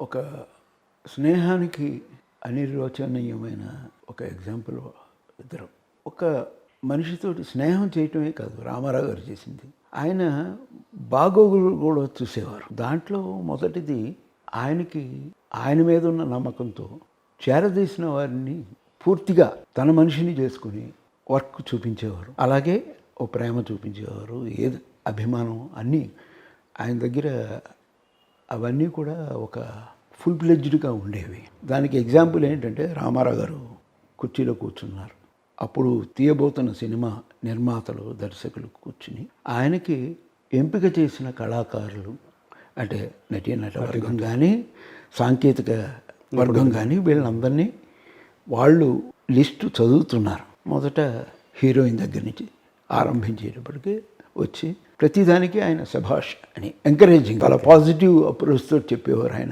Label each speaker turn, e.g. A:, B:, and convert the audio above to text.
A: ఒక స్నేహానికి అనిర్వచనీయమైన ఒక ఎగ్జాంపుల్ ఇద్దరు. ఒక మనిషితోటి స్నేహం చేయటమే కాదు రామారావు గారు చేసింది, ఆయన బాగోగులు కూడా చూసేవారు. దాంట్లో మొదటిది ఆయనకి ఆయన మీద ఉన్న నమ్మకంతో చేరదీసిన వారిని పూర్తిగా తన మనిషిని చేసుకుని వర్క్ చూపించేవారు. అలాగే ఓ ప్రేమ చూపించేవారు, ఏది అభిమానం అన్నీ ఆయన దగ్గర అవన్నీ కూడా ఒక ఫుల్ ఫ్లెడ్జ్డ్గా ఉండేవి. దానికి ఎగ్జాంపుల్ ఏంటంటే రామారావు గారు కుర్చీలో కూర్చున్నారు. అప్పుడు తీయబోతున్న సినిమా నిర్మాతలు దర్శకులు కూర్చుని ఆయనకి ఎంపిక చేసిన కళాకారులు అంటే నట వర్గం కానీ సాంకేతిక వర్గం కానీ వీళ్ళందరినీ వాళ్ళు లిస్టు చదువుతున్నారు. మొదట హీరోయిన్ దగ్గర నుంచి ఆరంభించేటప్పటికి వచ్చి ప్రతిదానికి ఆయన శభాష్ అని ఎంకరేజింగ్ చాలా పాజిటివ్ అప్రోచ్తో చెప్పేవారు ఆయన.